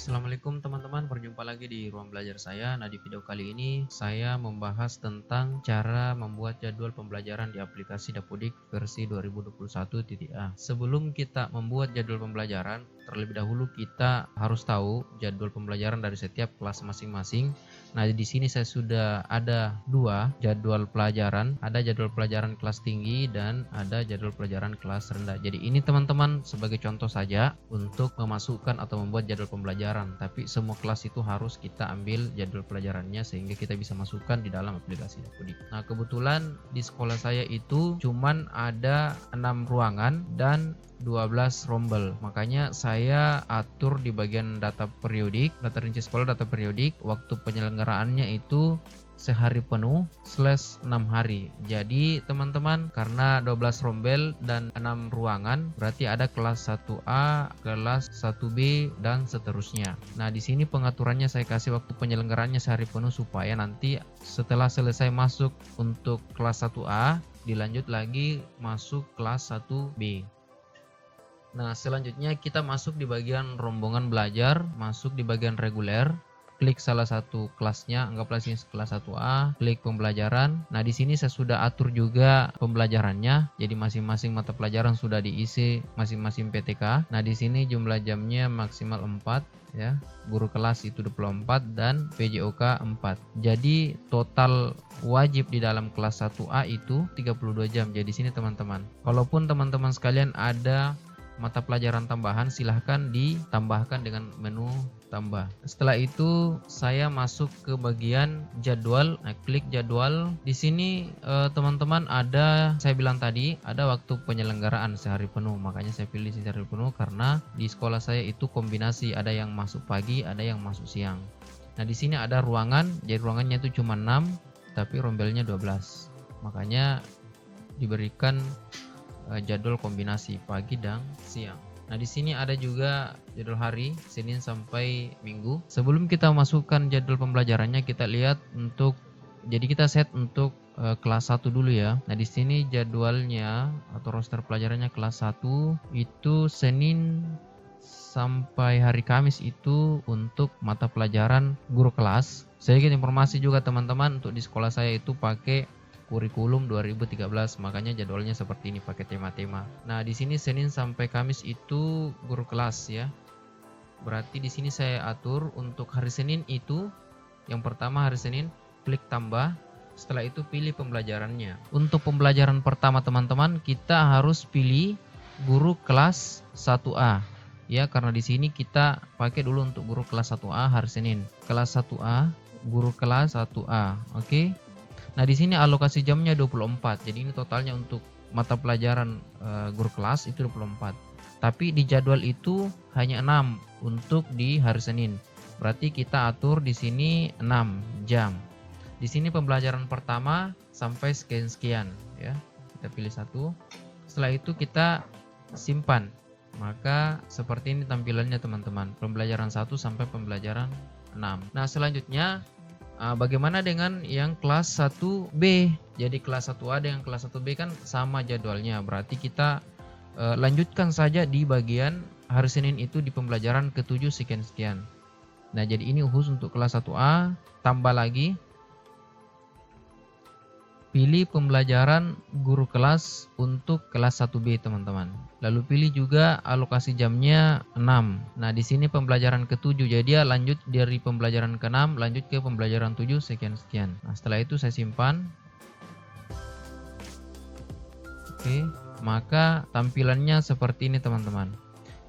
Assalamualaikum teman-teman, berjumpa lagi di ruang belajar saya. Nah, di video kali ini saya membahas tentang cara membuat jadwal pembelajaran di aplikasi Dapodik versi 2021.a. Sebelum kita membuat jadwal pembelajaran, terlebih dahulu kita harus tahu jadwal pembelajaran dari setiap kelas masing-masing. Nah, di sini saya sudah ada dua jadwal pelajaran, ada jadwal pelajaran kelas tinggi dan ada jadwal pelajaran kelas rendah. Jadi ini teman-teman sebagai contoh saja untuk memasukkan atau membuat jadwal pembelajaran, tapi semua kelas itu harus kita ambil jadwal pelajarannya sehingga kita bisa masukkan di dalam aplikasi Dapodik. Nah, kebetulan di sekolah saya itu cuman ada 6 ruangan dan 12 rombel, makanya saya atur di bagian data periodik, data rinci sekolah, data periodik. Waktu penyelenggaraannya itu sehari penuh /6 hari. Jadi teman-teman, karena 12 rombel dan 6 ruangan, berarti ada kelas 1A, kelas 1B dan seterusnya. Nah, di sini pengaturannya saya kasih waktu penyelenggaraannya sehari penuh supaya nanti setelah selesai masuk untuk kelas 1A, dilanjut lagi masuk kelas 1B. Nah, selanjutnya kita masuk di bagian rombongan belajar, masuk di bagian reguler. Klik salah satu kelasnya, anggaplah sini kelas 1A, klik pembelajaran. Nah, di sini saya sudah atur juga pembelajarannya. Jadi masing-masing mata pelajaran sudah diisi masing-masing PTK. Nah, di sini jumlah jamnya maksimal 4 ya. Guru kelas itu 24 dan PJOK 4. Jadi total wajib di dalam kelas 1A itu 32 jam. Jadi sini teman-teman. Kalaupun teman-teman sekalian ada mata pelajaran tambahan, silahkan ditambahkan dengan menu tambah. Setelah itu saya masuk ke bagian jadwal. Nah, klik jadwal. Di sini teman-teman ada, saya bilang tadi ada waktu penyelenggaraan sehari penuh, makanya saya pilih sehari penuh karena di sekolah saya itu kombinasi, ada yang masuk pagi, ada yang masuk siang. Nah, di sini ada ruangan, jadi ruangannya itu cuma 6 tapi rombelnya 12, makanya diberikan jadwal kombinasi pagi dan siang. Nah, di sini ada juga jadwal hari Senin sampai Minggu. Sebelum kita masukkan jadwal pembelajarannya, kita lihat jadi kita set untuk kelas 1 dulu ya. Nah, di sini jadwalnya atau roster pelajarannya kelas 1 itu Senin sampai hari Kamis itu untuk mata pelajaran guru kelas. Sedikit informasi juga teman-teman, untuk di sekolah saya itu pakai kurikulum 2013, makanya jadwalnya seperti ini, pakai tema-tema. Nah, di sini Senin sampai Kamis itu guru kelas ya. Berarti di sini saya atur untuk hari Senin itu, yang pertama hari Senin, klik tambah. Setelah itu pilih pembelajarannya. Untuk pembelajaran pertama teman-teman, kita harus pilih guru kelas 1A. Ya, karena di sini kita pakai dulu untuk guru kelas 1A hari Senin. Kelas 1A, guru kelas 1A. Oke. Nah, di sini alokasi jamnya 24. Jadi ini totalnya untuk mata pelajaran guru kelas itu 24. Tapi di jadwal itu hanya 6 untuk di hari Senin. Berarti kita atur di sini 6 jam. Di sini pembelajaran pertama sampai sekian-sekian ya. Kita pilih satu. Setelah itu kita simpan. Maka seperti ini tampilannya teman-teman. Pembelajaran 1 sampai pembelajaran 6. Nah, selanjutnya bagaimana dengan yang kelas 1B? Jadi kelas 1A dengan kelas 1B kan sama jadwalnya. Berarti kita lanjutkan saja di bagian hari Senin itu di pembelajaran ke-7 sekian-sekian. Nah, jadi ini khusus untuk kelas 1A. Tambah lagi, pilih pembelajaran guru kelas untuk kelas 1B teman-teman. Lalu pilih juga alokasi jamnya 6. Nah, di sini pembelajaran ke-7. Jadi dia lanjut dari pembelajaran ke-6 lanjut ke pembelajaran 7 sekian-sekian. Nah, setelah itu saya simpan. Oke, maka tampilannya seperti ini teman-teman.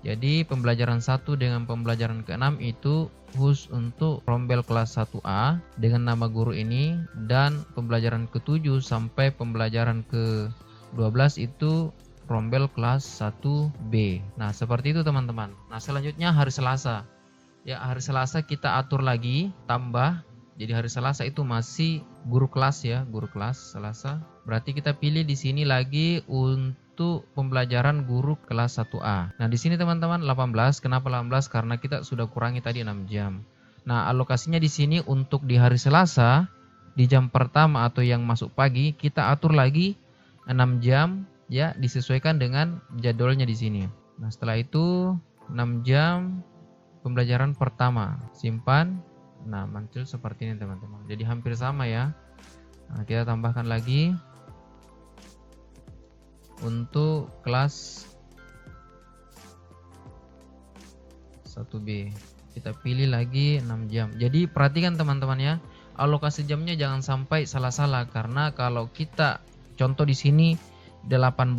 Jadi pembelajaran 1 dengan pembelajaran ke-6 itu khusus untuk rombel kelas 1A dengan nama guru ini, dan pembelajaran ke-7 sampai pembelajaran ke-12 itu rombel kelas 1B. Nah, seperti itu teman-teman. Nah, selanjutnya hari Selasa. Ya, hari Selasa kita atur lagi tambah. Jadi hari Selasa itu masih guru kelas ya, guru kelas Selasa. Berarti kita pilih di sini lagi untuk pembelajaran guru kelas 1A. Nah, di sini teman-teman 18. Kenapa 18? Karena kita sudah kurangi tadi 6 jam. Nah, alokasinya di sini untuk di hari Selasa di jam pertama atau yang masuk pagi kita atur lagi 6 jam ya, disesuaikan dengan jadwalnya di sini. Nah, setelah itu 6 jam pembelajaran pertama, simpan. Nah, muncul seperti ini teman-teman. Jadi hampir sama ya. Nah, kita tambahkan lagi untuk kelas 1B. Kita pilih lagi 6 jam. Jadi perhatikan teman-teman ya, alokasi jamnya jangan sampai salah-salah, karena kalau kita contoh di sini 18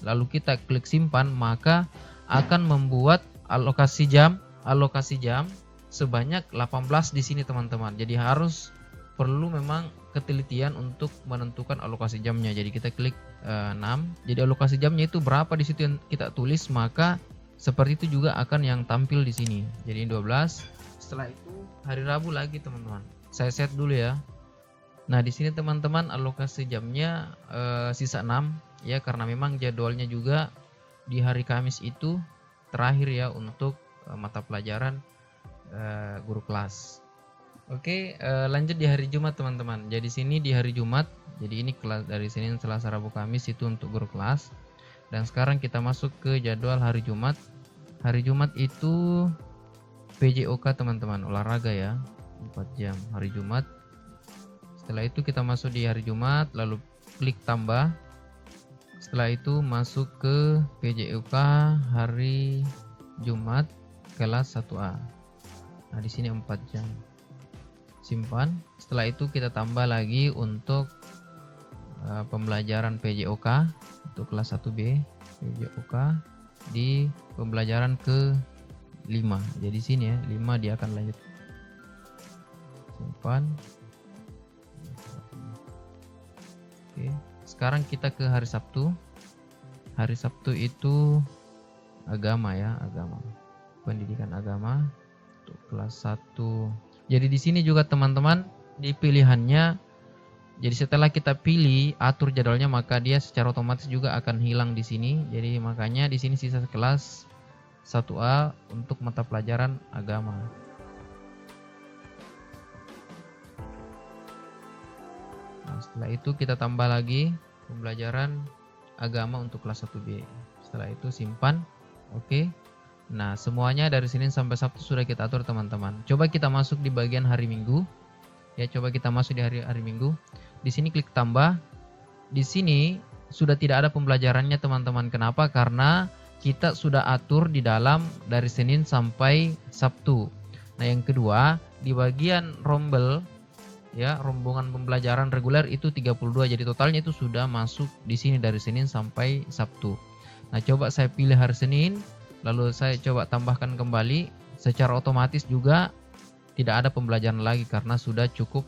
lalu kita klik simpan, maka akan membuat alokasi jam sebanyak 18 di sini teman-teman. Jadi perlu memang ketelitian untuk menentukan alokasi jamnya. Jadi kita klik 6. Jadi alokasi jamnya itu berapa di situ yang kita tulis, maka seperti itu juga akan yang tampil di sini. Jadi 12. Setelah itu hari Rabu lagi teman-teman. Saya set dulu ya. Nah, di sini teman-teman alokasi jamnya sisa 6 ya, karena memang jadwalnya juga di hari Kamis itu terakhir ya untuk mata pelajaran guru kelas. Oke, lanjut di hari Jumat teman-teman. Jadi sini di hari Jumat. Jadi ini kelas dari Senin, Selasa, Rabu, Kamis itu untuk guru kelas. Dan sekarang kita masuk ke jadwal hari Jumat. Hari Jumat itu PJOK teman-teman, olahraga ya, 4 jam hari Jumat. Setelah itu kita masuk di hari Jumat, lalu klik tambah. Setelah itu masuk ke PJOK hari Jumat kelas 1A. Nah, di sini 4 jam. Simpan. Setelah itu kita tambah lagi untuk pembelajaran PJOK untuk kelas 1B, PJOK di pembelajaran ke-5. Jadi sini ya, 5 dia akan lanjut. Simpan. Oke, sekarang kita ke hari Sabtu. Hari Sabtu itu agama ya, agama. Pendidikan agama untuk kelas 1. Jadi di sini juga teman-teman di pilihannya, jadi setelah kita pilih atur jadwalnya, maka dia secara otomatis juga akan hilang di sini. Jadi makanya di sini sisa kelas 1A untuk mata pelajaran agama. Nah, setelah itu kita tambah lagi pembelajaran agama untuk kelas 1B. Setelah itu simpan. Oke. Nah, semuanya dari Senin sampai Sabtu sudah kita atur teman-teman. Coba kita masuk di bagian hari Minggu. Ya, coba kita masuk di hari Minggu. Di sini klik tambah. Di sini sudah tidak ada pembelajarannya teman-teman. Kenapa? Karena kita sudah atur di dalam dari Senin sampai Sabtu. Nah, yang kedua, di bagian rombel ya, rombongan pembelajaran reguler itu 32. Jadi totalnya itu sudah masuk di sini dari Senin sampai Sabtu. Nah, coba saya pilih hari Senin. Lalu saya coba tambahkan kembali, secara otomatis juga tidak ada pembelajaran lagi karena sudah cukup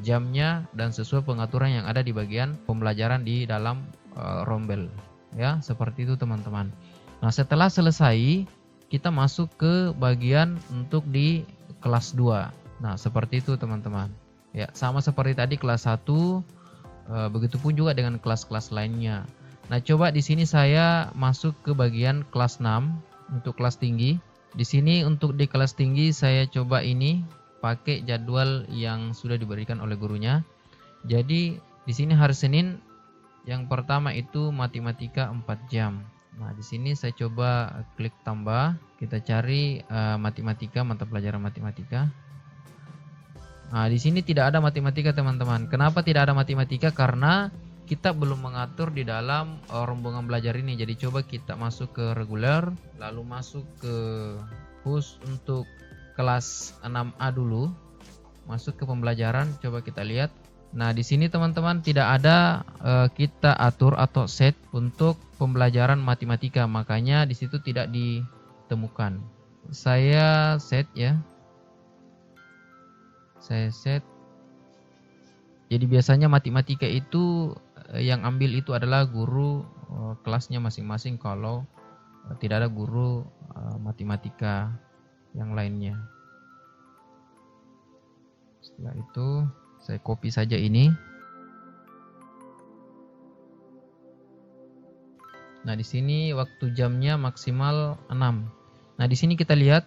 jamnya dan sesuai pengaturan yang ada di bagian pembelajaran di dalam rombel ya, seperti itu teman-teman. Nah, setelah selesai kita masuk ke bagian untuk di kelas 2. Nah, seperti itu teman-teman ya, sama seperti tadi kelas 1, begitupun juga dengan kelas-kelas lainnya. Nah, coba di sini saya masuk ke bagian kelas 6 untuk kelas tinggi. Di sini untuk di kelas tinggi saya coba ini pakai jadwal yang sudah diberikan oleh gurunya. Jadi di sini hari Senin yang pertama itu matematika 4 jam. Nah, di sini saya coba klik tambah. Kita cari matematika, mata pelajaran matematika. Nah, di sini tidak ada matematika teman-teman. Kenapa tidak ada matematika? Karena kita belum mengatur di dalam rombongan belajar ini. Jadi coba kita masuk ke reguler, lalu masuk ke khusus untuk kelas 6A dulu. Masuk ke pembelajaran, coba kita lihat. Nah, di sini teman-teman tidak ada kita atur atau set untuk pembelajaran matematika, makanya di situ tidak ditemukan. Saya set ya. Saya set. Jadi biasanya matematika itu yang ambil itu adalah guru kelasnya masing-masing kalau tidak ada guru matematika yang lainnya. Setelah itu saya copy saja ini. Nah, di sini waktu jamnya maksimal 6. Nah, di sini kita lihat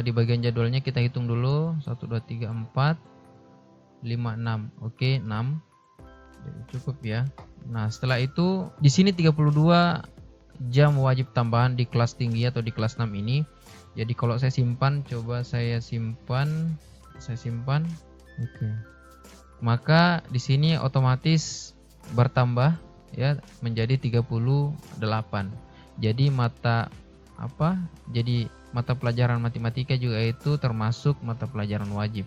di bagian jadwalnya kita hitung dulu 1 2 3 4 5 6. Oke, 6. Jadi cukup ya. Nah, setelah itu di sini 32 jam wajib tambahan di kelas tinggi atau di kelas 6 ini. Jadi kalau saya simpan, coba saya simpan. Oke. Maka di sini otomatis bertambah ya menjadi 38. Jadi mata pelajaran matematika juga itu termasuk mata pelajaran wajib.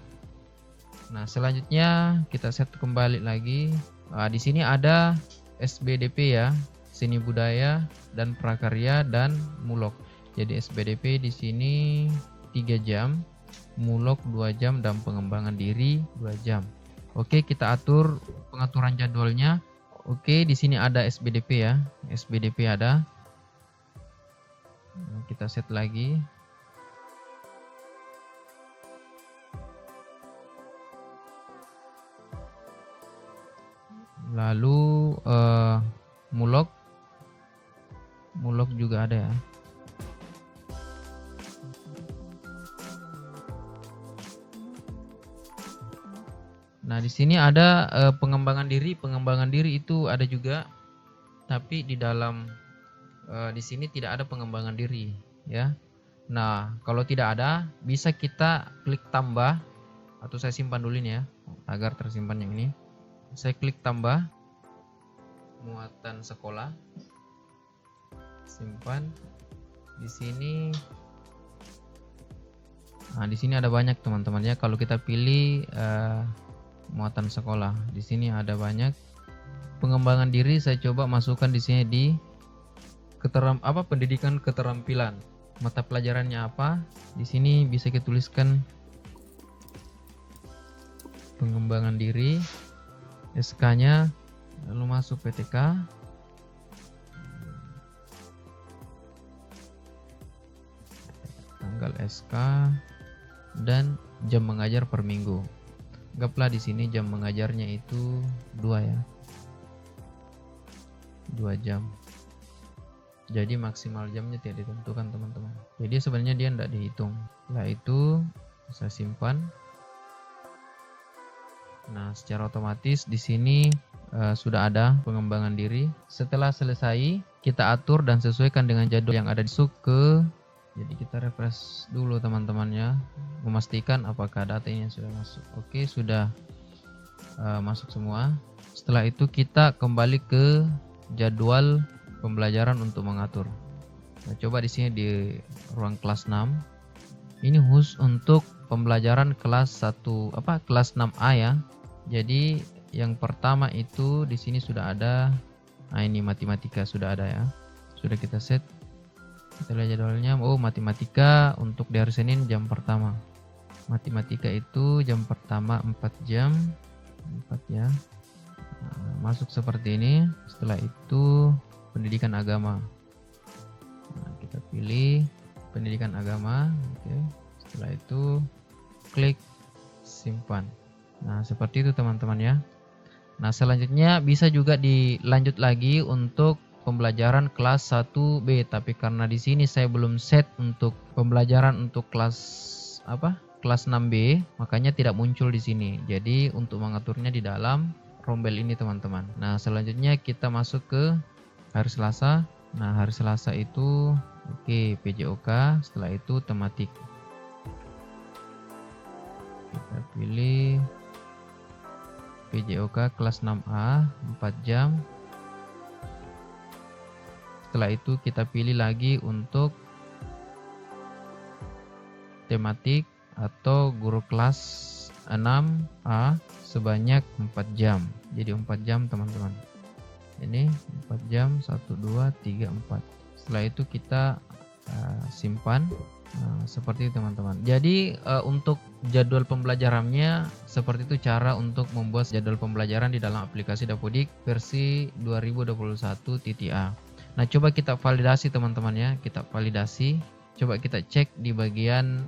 Nah, selanjutnya kita set kembali lagi. Di sini ada SBDP ya, seni budaya dan prakarya dan mulok. Jadi SBDP di sini 3 jam, mulok 2 jam dan pengembangan diri 2 jam. Oke, kita atur pengaturan jadwalnya. Oke, di sini ada SBDP ya. SBDP ada. Nah, kita set lagi. Lalu mulok juga ada ya. Nah, di sini ada pengembangan diri. Pengembangan diri itu ada juga, tapi di dalam di sini tidak ada pengembangan diri ya. Nah, kalau tidak ada, bisa kita klik tambah, atau saya simpan dulu ini ya agar tersimpan yang ini. Saya klik tambah, muatan sekolah, simpan. Di sini, nah di sini ada banyak teman-teman ya. Kalau kita pilih muatan sekolah, di sini ada banyak. Pengembangan diri saya coba masukkan di sini di pendidikan keterampilan. Mata pelajarannya apa? Di sini bisa kita tuliskan pengembangan diri, SK-nya, lalu masuk PTK. Tanggal SK dan jam mengajar per minggu. Anggaplah di sini jam mengajarnya itu 2 ya. 2 jam. Jadi maksimal jamnya tidak ditentukan teman-teman. Jadi sebenarnya dia tidak dihitung. Setelah itu saya simpan. Nah, secara otomatis di sini sudah ada pengembangan diri. Setelah selesai, kita atur dan sesuaikan dengan jadwal yang ada di ke. Jadi kita refresh dulu teman-temannya, memastikan apakah data ini sudah masuk. Oke, sudah masuk semua. Setelah itu kita kembali ke jadwal pembelajaran untuk mengatur. Nah, coba di sini di ruang kelas 6. Ini khusus untuk pembelajaran kelas 6A ya. Jadi yang pertama itu di sini sudah ada. Nah, ini matematika sudah ada ya. Sudah kita set. Kita lihat jadwalnya. Oh, matematika untuk di hari Senin jam pertama. Matematika itu jam pertama 4 jam. 4 ya. Nah, masuk seperti ini. Setelah itu pendidikan agama. Nah, kita pilih pendidikan agama. Oke. Setelah itu klik simpan. Nah, seperti itu teman-teman ya. Nah, selanjutnya bisa juga dilanjut lagi untuk pembelajaran kelas 1B, tapi karena di sini saya belum set untuk pembelajaran untuk kelas kelas 6B, makanya tidak muncul di sini. Jadi untuk mengaturnya di dalam rombel ini teman-teman. Nah, selanjutnya kita masuk ke hari Selasa. Nah, hari Selasa itu PJOK, setelah itu tematik. Kita pilih PJOK kelas 6A 4 jam. Setelah itu kita pilih lagi untuk tematik atau guru kelas 6A sebanyak 4 jam. Jadi 4 jam teman-teman. Ini 4 jam, 1, 2, 3, 4. Setelah itu kita simpan. Seperti itu teman-teman. Jadi untuk jadwal pembelajarannya seperti itu cara untuk membuat jadwal pembelajaran di dalam aplikasi Dapodik versi 2021.a. Nah, coba kita validasi teman-teman ya. Kita validasi. Coba kita cek di bagian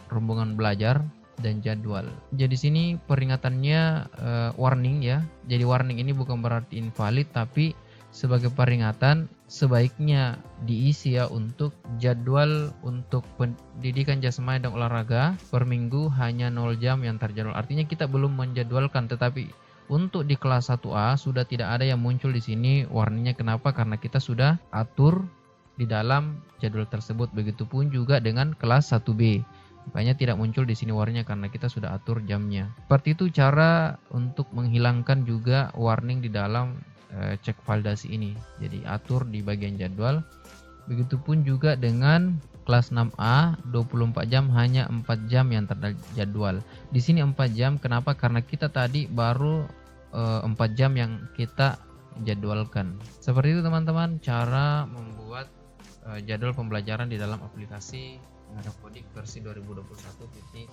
rombongan belajar dan jadwal. Jadi sini peringatannya warning ya. Jadi warning ini bukan berarti invalid, tapi sebagai peringatan sebaiknya diisi ya untuk jadwal untuk pendidikan jasmani dan olahraga per minggu hanya 0 jam yang terjadwal. Artinya kita belum menjadwalkan, tetapi untuk di kelas 1A sudah tidak ada yang muncul di sini warningnya. Kenapa? Karena kita sudah atur di dalam jadwal tersebut. Begitupun juga dengan kelas 1B. Makanya tidak muncul di sini warningnya karena kita sudah atur jamnya. Seperti itu cara untuk menghilangkan juga warning di dalam cek validasi ini. Jadi atur di bagian jadwal. Begitupun juga dengan kelas 6A 24 jam hanya 4 jam yang terjadwal. Di sini 4 jam kenapa? Karena kita tadi baru 4 jam yang kita jadwalkan. Seperti itu teman-teman cara membuat jadwal pembelajaran di dalam aplikasi Dapodik versi 2021.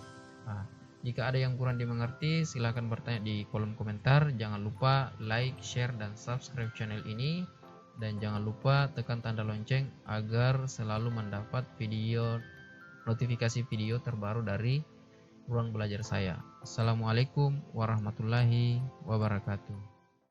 Jika ada yang kurang dimengerti, silahkan bertanya di kolom komentar. Jangan lupa like, share, dan subscribe channel ini. Dan jangan lupa tekan tanda lonceng agar selalu mendapat notifikasi video terbaru dari ruang belajar saya. Assalamualaikum warahmatullahi wabarakatuh.